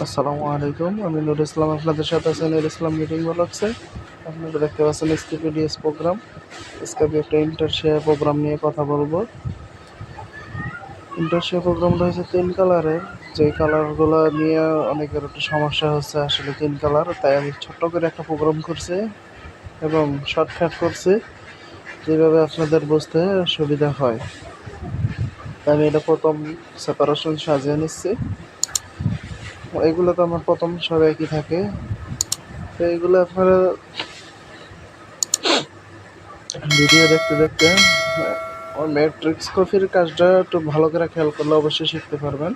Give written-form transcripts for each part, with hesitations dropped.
আসসালামু আলাইকুম, আমি নুর ইসলাম। আপনাদের সাথে আছি নুর ইসলাম মিটিং ব্লগসে। আপনারা দেখতে পাচ্ছেন এসকেপিডিএস প্রোগ্রাম। আজকে আমি একটা ইন্টারশিয়া প্রোগ্রাম নিয়ে কথা বলবো। ইন্টারশিয়া প্রোগ্রামটা হচ্ছে 3 কালারের। যে কালারগুলো নিয়ে অনেকের একটু সমস্যা হচ্ছে, আসলে 3 কালার, তাই আমি ছোট্ট করে একটা প্রোগ্রাম করছি এবং শর্টকাট করছি, যেভাবে আপনাদের বুঝতে সুবিধা হয়। তাই আমি এটা প্রথম সেপারেশন সাজিয়ে নিচ্ছি। এগুলো তো আমার প্রথম সব একই থাকে, তো এগুলো আপনারা ভিডিও দেখতে দেখতে ওই ম্যাট্রিক্স কপির কাজটা একটু ভালো করে খেয়াল করলে অবশ্যই শিখতে পারবেন।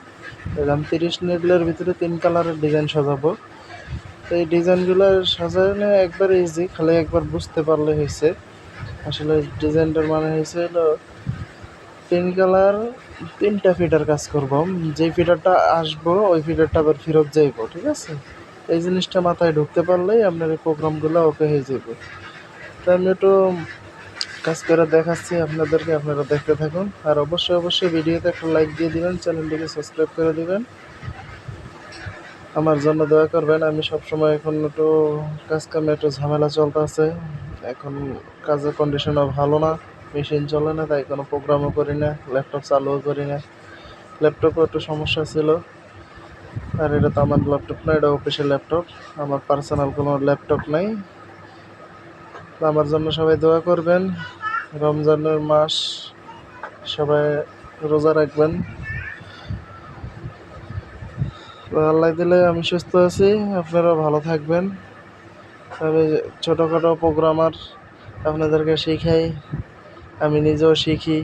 আমি 30 মিনিটের ভিতরে 3 কালারের ডিজাইন সাজাবো। তো এই ডিজাইনগুলো সাজানো একবার ইজি, খালি একবার বুঝতে পারলে হয়েছে। আসলে ডিজাইনটার মানে হয়েছে হলো 3 কালার 3টা ফিডার কাজ করব। যেই ফিডারটা আসবো ওই ফিডারটা আবার ফেরত যাইব, ঠিক আছে? এই জিনিসটা মাথায় ঢুকতে পারলেই আপনার এই প্রোগ্রামগুলো ওকে হয়ে যাবে। তো আমি একটু কাজ করে দেখাচ্ছি আপনাদেরকে, আপনারা দেখতে থাকুন। আর অবশ্যই ভিডিওতে একটা লাইক দিয়ে দিবেন, চ্যানেলটিকে সাবস্ক্রাইব করে দিবেন, আমার জন্য দোয়া করবেন। আমি সবসময় এখন একটু কাজ কামে একটু ঝামেলা চলতে আছে। এখন কাজের কন্ডিশনও ভালো না, মেশিন চলে না, তাই কোনো প্রোগ্রামও করি না, ল্যাপটপ চালুও করি না। ল্যাপটপও একটু সমস্যা ছিল। আর এটা তো আমার ল্যাপটপ না, এটা অফিসের ল্যাপটপ, আমার পার্সোনাল কোনো ল্যাপটপ নাই। তো আমার জন্য সবাই দোয়া করবেন। রমজানের মাস, সবাই রোজা রাখবেন। আল্লাহ দিলে আমি সুস্থ আছি, আপনারাও ভালো থাকবেন। তবে ছোটোখাটো প্রোগ্রামার আপনাদেরকে শিখাই, আমি নিজেও শিখি,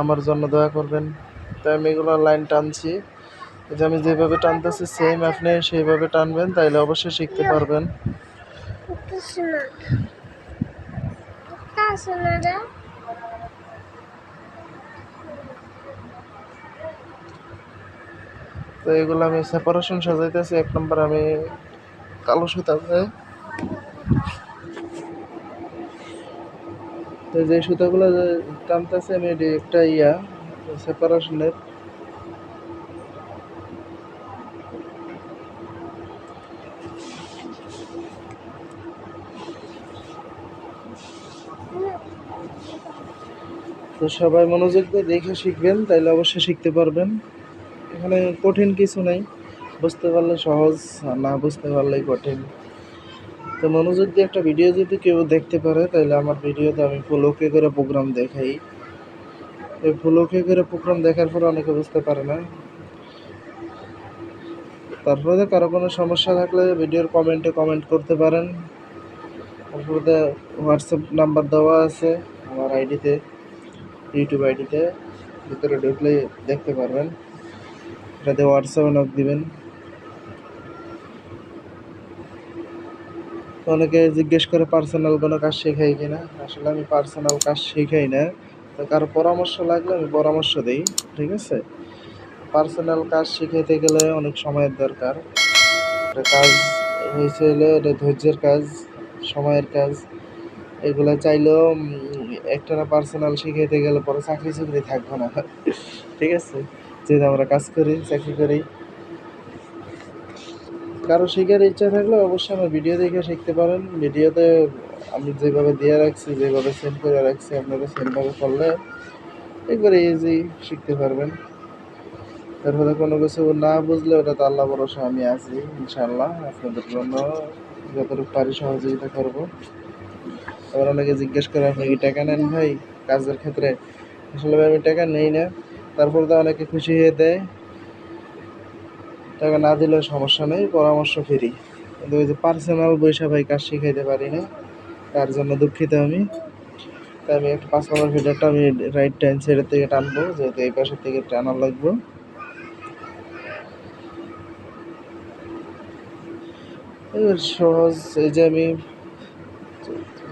আমার জন্য দোয়া করবেন। তাই আমি এগুলো লাইন টানছি, যে আমি যেভাবে টানতেছি সেম আপনি সেইভাবে টানবেন, তাইলে অবশ্যই শিখতে পারবেন। তো এগুলো আমি সেপারেশন সাজাইতেছি। 1 নম্বর আমি কালো সুতা দিয়ে, তো যে সুতাগুলো টানতেছি আমি, এটি একটা সেপারেশনের। তো সবাই মনোযোগ দিয়ে দেখে শিখবেন, তাইলে অবশ্যই শিখতে পারবেন। এখানে কঠিন কিছু নাই, বুঝতে পারলে সহজ, আর না বুঝতে পারলেই কঠিন। তো মনোযোগ দিয়ে একটা ভিডিও যদি কেউ দেখতে পারে, তাহলে আমার ভিডিওতে আমি ফুল ওকে করে প্রোগ্রাম দেখাই। এই ফুল ওকে করে প্রোগ্রাম দেখার পরে অনেকে বুঝতে পারে না। তারপরে কারো কোনো সমস্যা থাকলে ভিডিওর কমেন্টে কমেন্ট করতে পারেন। তারপরে হোয়াটসঅ্যাপ নাম্বার দেওয়া আছে আমার আইডিতে, ইউটিউব আইডিতে, ভিতরে ঢুকলে দেখতে পারবেন। এটাতে হোয়াটসঅ্যাপে নক দিবেন। অনেকে জিজ্ঞেস করে পার্সোনাল কোনো কাজ শেখাই কিনা। আসলে আমি পার্সোনাল কাজ শেখাই না, তো কারো পরামর্শ লাগলে আমি পরামর্শ দিই, ঠিক আছে? পার্সোনাল কাজ শিখাইতে গেলে অনেক সময়ের দরকার। একটা কাজ হয়েছে হলে এটা ধৈর্যের কাজ, সময়ের কাজ। এগুলো চাইলেও একটা পার্সোনাল শিখাইতে গেলে পরে চাকরি চাকরি থাকবে না, ঠিক আছে? যেহেতু আমরা কাজ করি, চাকরি করি। কারো শেখার ইচ্ছা থাকলে অবশ্যই আমার ভিডিও দেখে শিখতে পারেন। ভিডিওতে আমি যেভাবে দিয়ে রাখছি, যেভাবে সেন্ড করে রাখছি, আপনারা সেমভাবে করলে একবারে ইজি শিখতে পারবেন। তারপরে কোনো কিছু না বুঝলে ওটা তো আল্লাহ ভরসা, আমি আছি ইনশাআল্লাহ আপনাদের জন্য যতটুকু পারি সহযোগিতা করব। আবার অনেকে জিজ্ঞেস করে, আপনি কি টাকা নেন ভাই কাজের ক্ষেত্রে? আসলে ভাই আমি টাকা নেই না, তারপর তো অনেকে খুশি হয়ে দেয়। টাকা না দিলেও সমস্যা নেই, পরামর্শ ফ্রি। কিন্তু ওই যে পার্সোনাল বৈশা ভাই কাজ শিখাইতে পারি না, তার জন্য দুঃখিত আমি। তাই আমি একটা 5 নম্বর ফিডারটা আমি রাইট হ্যান্ড সাইডের থেকে টানবো, যেহেতু এই পাশের থেকে টানা লাগবে। এবার সহজ, এই যে আমি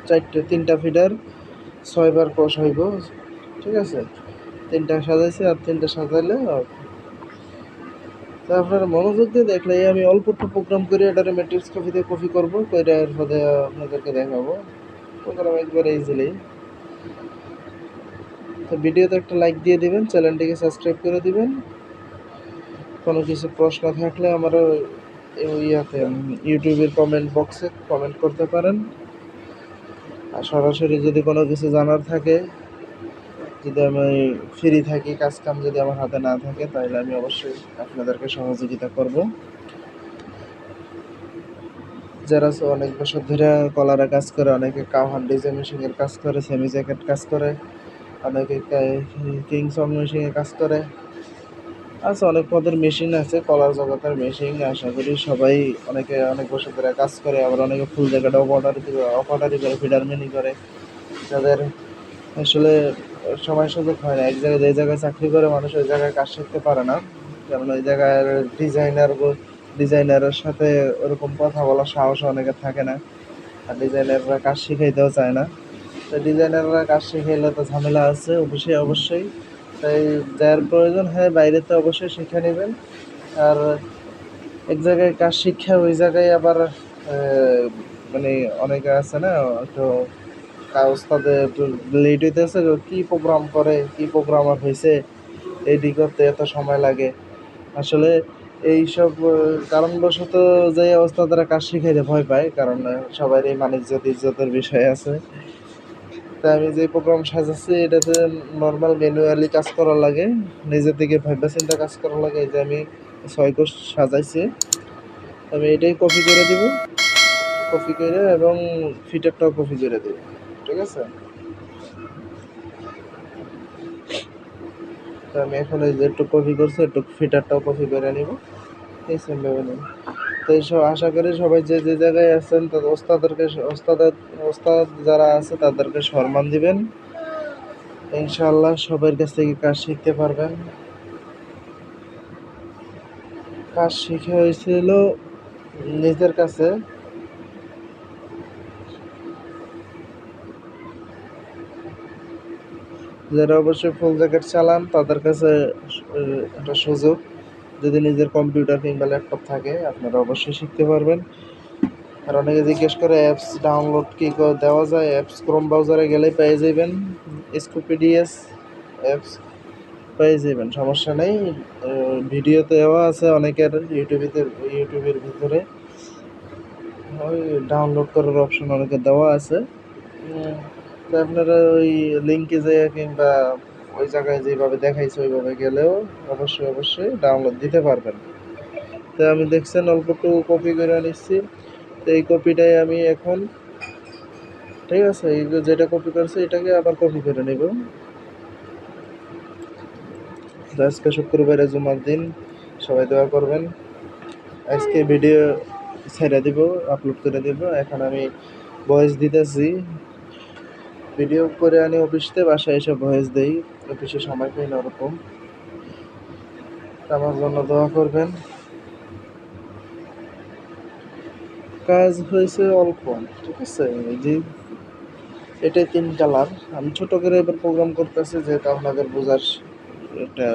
3টা ফিডার 6বার ক্রস হইব, ঠিক আছে? 3টা সাজাইছি, আর 3টা সাজাইলে তা আপনারা মনোযোগ দিয়ে দেখলে আমি অল্প একটু প্রোগ্রাম করে এটারে ম্যাট্রিক্স কপিতে কপি করবো, করে এর মধ্যে আপনাদেরকে দেখাবো। প্রোগ্রাম একবারে ইজিলি। তো ভিডিওতে একটা লাইক দিয়ে দিবেন, চ্যানেলটিকে সাবস্ক্রাইব করে দিবেন। কোনো কিছু প্রশ্ন থাকলে আমার ইয়াতে ইউটিউবের কমেন্ট বক্সে কমেন্ট করতে পারেন। আর সরাসরি যদি কোনো কিছু জানার থাকে, যদি আমি ফ্রি থাকি, কাজ কাম যদি আমার হাতে না থাকে, তাহলে আমি অবশ্যই আপনাদেরকে সহযোগিতা করব। যারা অনেক বছর ধরে কলারে কাজ করে, অনেকে কাউহান ডিজাইন মেশিনের কাজ করে, সেমি জ্যাকেট কাজ করে, অনেকে কিংসং মেশিনের কাজ করে। আচ্ছা, অনেক পদের মেশিন আছে, কলার জগতের মেশিন। আশা করি সবাই, অনেকে অনেক বছর ধরে কাজ করে, আবার অনেকে ফুল জ্যাকেট অপারেটারি করে, ফিডারম্যানি করে। যাদের আসলে সময় সুযোগ হয় না, এক জায়গায় যে জায়গায় চাকরি করে মানুষ ওই জায়গায় কাজ শিখতে পারে না, কারণ ওই জায়গায় ডিজাইনারের সাথে ওরকম কথা বলার সাহস অনেকের থাকে না, আর ডিজাইনাররা কাজ শিখাইতেও চায় না। তো ডিজাইনাররা কাজ শিখাইলে তো ঝামেলা আছে অবশ্যই। তাই যার প্রয়োজন হয় বাইরেতে অবশ্যই শিখে নেবেন। আর এক জায়গায় কাজ শিক্ষা ওই জায়গায় আবার মানে অনেকে আছে না, একটু ওস্তাদে একটু লেট হইতেছে, কি প্রোগ্রাম করে, কি প্রোগ্রামার হয়েছে, এইটি করতে এত সময় লাগে। আসলে এইসব কারণবশত যে ওস্তাদরা কাজ শিখাইতে ভয় পায়, কারণ সবারই ইজ্জতের বিষয় আছে। তাই আমি যে প্রোগ্রাম সাজাচ্ছি এটাতে নর্মাল ম্যানুয়ালি কাজ করা লাগে, নিজের দিকে ভাবনা চিন্তা কাজ করা লাগে। এই যে আমি 6 কোর্স সাজাইছি, আমি এটাই কপি করে দিব, কপি করে এবং ফিটারটাও কপি করে দিব, ঠিক আছে? তো আমি এখন এই যে একটু কপি করছি, একটু ফিটারটাও কপি করে নিব, এই সেম ভাবে নিব। তো এইসব আশা করি সবাই যে যে জায়গায় আছেন তাদের ওস্তাদ যারা আছে তাদেরকে সম্মান দিবেন। ইনশাআল্লাহ সবার কাছ থেকে কাজ শিখতে পারবেন। কাজ শিখে হয়েছিল নিজের কাছে, যারা অবশ্যই ফুল জ্যাকেট চালান তাদের কাছে একটা সুযোগ, যদি নিজের কম্পিউটার কিংবা ল্যাপটপ থাকে আপনারা অবশ্যই শিখতে পারবেন। আর অনেকে জিজ্ঞেস করে অ্যাপস ডাউনলোড কি করে দেওয়া যায়, অ্যাপস ক্রোম ব্রাউজারে গেলেই পেয়ে যাবেন, স্কুপিডিএস অ্যাপস পেয়ে যাবেন, সমস্যা নেই। ভিডিও দেওয়া আছে অনেকের ইউটিউবের ভিতরে, ওই ডাউনলোড করার অপশন অনেকে দেওয়া আছে। তো আপনারা ওই লিঙ্কে যেয়ে কিংবা ওই জায়গায় যেভাবে দেখাইছে ওইভাবে গেলেও অবশ্যই ডাউনলোড দিতে পারবেন। তো আমি দেখছেন অল্প একটু কপি করে নিচ্ছি, তো এই কপিটাই আমি এখন, ঠিক আছে, এই যেটা কপি করছি এটাকে আবার কপি করে নেব। আজকে শুক্রবারে জুমার দিন, সবাই দোয়া করবেন। আজকে ভিডিও ছেড়ে দিব, আপলোড করে দিব। এখন আমি ভয়েস দিতেছি, ভিডিও করে আনি অফিসতে, বাসায় এসে ভয়েস দেই, অফিসে সময় পাই না ওরকম। আমার জন্য দোয়া করবেন। কাজ হয়েছে অল্প, ঠিক আছে। এই যে এটাই 3 কালার, আমি ছোট করে এবার প্রোগ্রাম করতেছি, যেহেতু আপনাদের বোঝার একটা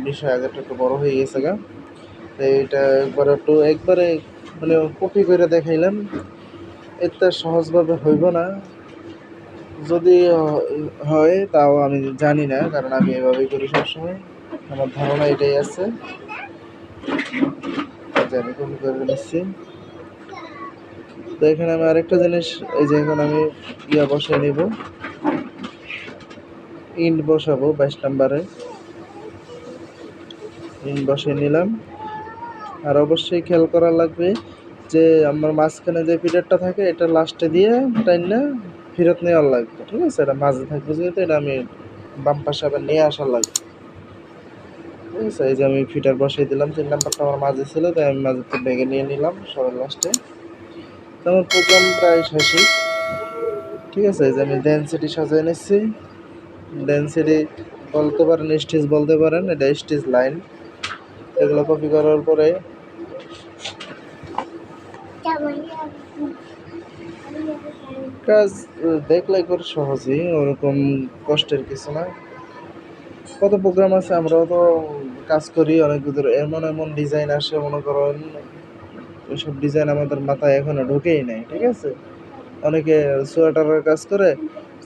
বিষয় আগেটা একটু বড় হয়ে গেছে গা। তো এইটা একবারে মানে কপি করে দেখাইলাম, এটা সহজভাবে হইব না। যদি হয় তাও আমি জানি না, কারণ আমি এভাবেই করি সবসময়, আমার ধারণা এটাই আছে যে আমি কপি করে নিচ্ছি। তো এখানে আমি আরেকটা জিনিস, এই যে এখন আমি বসিয়ে নিব, ইন্ট বসাবো 22 নাম্বারে, ইন্ট বসিয়ে নিলাম। আর অবশ্যই খেয়াল করা লাগবে যে আমার মাঝখানে যে পিরিয়ডটা থাকে এটা লাস্টে দিয়ে টাইনা ফেরত নেওয়ার লাগবে, ঠিক আছে। এটা মাঝে থাকবে যেহেতু, এটা আমি বাম পাশে আবার নিয়ে আসার লাগবে, ঠিক আছে। এই যে আমি ফিটার বসিয়ে দিলাম, 3 নাম্বারটা আমার মাঝে ছিল, তাই আমি মাঝে থেকে ব্যাগে নিয়ে নিলাম সবার লাস্টে। তো আমার প্রোগ্রাম প্রায় শেষই, ঠিক আছে। এই যে আমি ডেনসিটি সাজিয়ে নিচ্ছি, ডেনসিটি বলতে পারেন, স্টেজ বলতে পারেন, এটা স্টেজ লাইন। এগুলো কপি করার পরে কাজ দেখলে করে সহজই, ওরকম কষ্টের কিছু না। কত প্রোগ্রাম আছে, আমরাও তো কাজ করি অনেক দূর, এমন ডিজাইন আসে, মনে করেন ওইসব ডিজাইন আমাদের মাথায় এখনো ঢুকেই নাই, ঠিক আছে। অনেকে সোয়েটারের কাজ করে,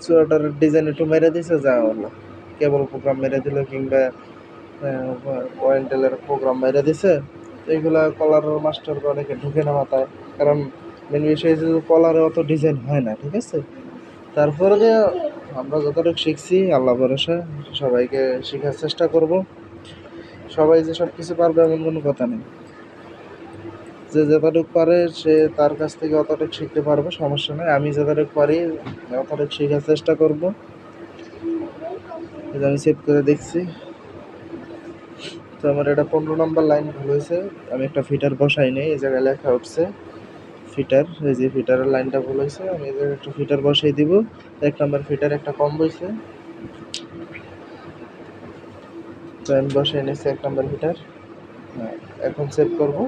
সোয়েটারের ডিজাইন একটু মেরে দিছে, যা হলো কেবল প্রোগ্রাম মেরে দিল, কিংবা পয়েন্টেলের প্রোগ্রাম বাইরে দিছে। এইগুলা কলার মাস্টার অনেকে ঢুকে না মাথায়, কারণ মেন বিষয় যে কলারে অত ডিজাইন হয় না, ঠিক আছে। তারপরে যে আমরা যতটুকু শিখছি আল্লাহ ভরসা, সবাইকে শেখার চেষ্টা করব। সবাই যে সব কিছু পারবে এমন কোনো কথা নেই, যে যতটুকু পারে সে তার কাছ থেকে অতটুকু শিখতে পারবে, সমস্যা নেই। আমি যতটুকু পারি অতটুকু শেখার চেষ্টা করব। এটা আমি সেভ করে দেখছি। তো আমার এটা 15 নম্বর লাইন ভুল হয়েছে, আমি একটা ফিটার বসাই নেই, এই জায়গায় লেখা উঠছে ফিটার, এই যে ফিটারের লাইনটা ভুল হয়েছে, আমি এই জায়গায় একটা ফিটার বসাই দিব। 1 নম্বর ফিটার একটা কম হয়েছে, তো আমি বসাই নিয়েছি 1 নম্বর ফিটার। হ্যাঁ, এখন সেভ করব।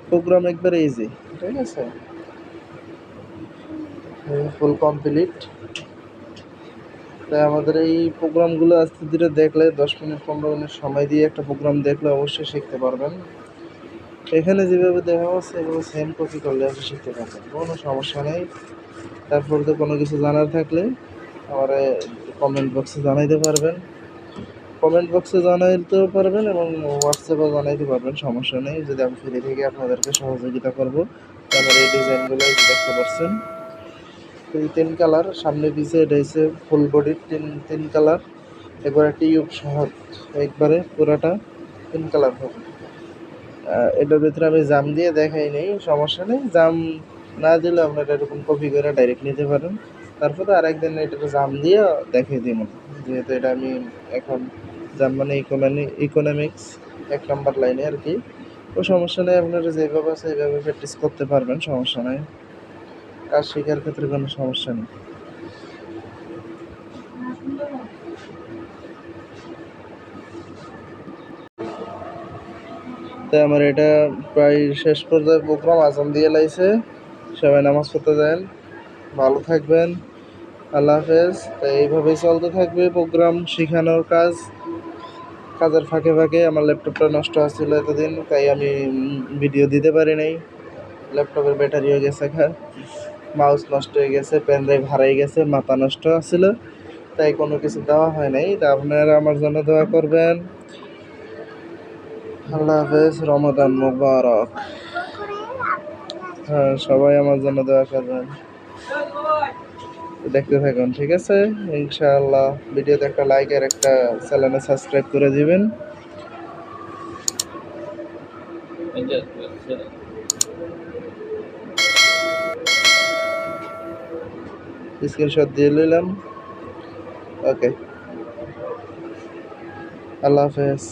প্রোগ্রাম একবারে ইজি, ঠিক আছে, ফুল কমপ্লিট। তাই আমাদের এই প্রোগ্রামগুলো আস্তে ধীরে দেখলে 10 মিনিট 15 মিনিট সময় দিয়ে একটা প্রোগ্রাম দেখলে অবশ্যই শিখতে পারবেন। এখানে যেভাবে দেখা হচ্ছে এভাবে সেম কপি করলে আপনি শিখতে পারবেন, কোনো সমস্যা নেই। তারপর তো কোনো কিছু জানার থাকলে আমার কমেন্ট বক্সে জানাইতে পারবেন, কমেন্ট বক্সে জানাইতেও পারবেন এবং হোয়াটসঅ্যাপেও জানাইতে পারবেন, সমস্যা নেই। যদি আমি ফ্রি থেকে আপনাদেরকে সহযোগিতা করব। আমার এই ডিজাইনগুলো দেখতে পাচ্ছেন, এই 3 কালার সামনে পিছে, এটা হচ্ছে ফুল বডি 3 কালার, একবারে টিউব সহ একবারে পুরাটা 3 কালার হবে। এটার ভিতরে আমি জাম দিয়ে দেখাই নেই, সমস্যা নেই। জাম না দিলে আপনারা এরকম কপি করে ডাইরেক্ট নিতে পারেন। তারপরে আরেকদিন এটাতে জাম দিয়ে দেখিয়ে দিব, যেহেতু এটা আমি এখন জাম মানে ইকোনমিক্স 1 নম্বর লাইনে আর কি। তো সমস্যা নেই, আপনারা যেভাবে আছে এইভাবে প্র্যাকটিস করতে পারবেন, সমস্যা নেই। কাজ শেখার ক্ষেত্রে কোনো সমস্যা নেই। তাই আমার এটা প্রায় শেষ পর্যায়ে প্রোগ্রাম, আজান দিয়ে লাইছে। সবাই নামাজ পড়তে যান, ভালো থাকবেন, আল্লাহ হাফেজ। তাই এইভাবেই চলতে থাকবে প্রোগ্রাম শেখানোর কাজ। কাজের ফাঁকে ফাঁকে আমার ল্যাপটপটা নষ্ট আসছিল এতদিন, তাই আমি ভিডিও দিতে পারি নাই। ল্যাপটপের ব্যাটারি হয়ে গেছে, মাউস নষ্ট হয়ে গেছে, পেন ড্রাইভ হারাই গেছে, মাথা নষ্ট আসছিল, তাই কোনো কিছু দেওয়া হয় নাই। তা আপনারা আমার জন্য দোয়া করবেন। আল্লাহ হাফেজ, রমাদান মুবারক। হ্যাঁ, সবাই আমার জন্য দোয়া করবেন। দেখতে থাকুন, ঠিক আছে, ইনশাআল্লাহ। ভিডিওতে একটা লাইক আর একটা চ্যানেলে সাবস্ক্রাইব করে দিবেন। স্ক্রিনশট দিয়ে নিলাম। ওকে, আল্লাহ হাফেজ।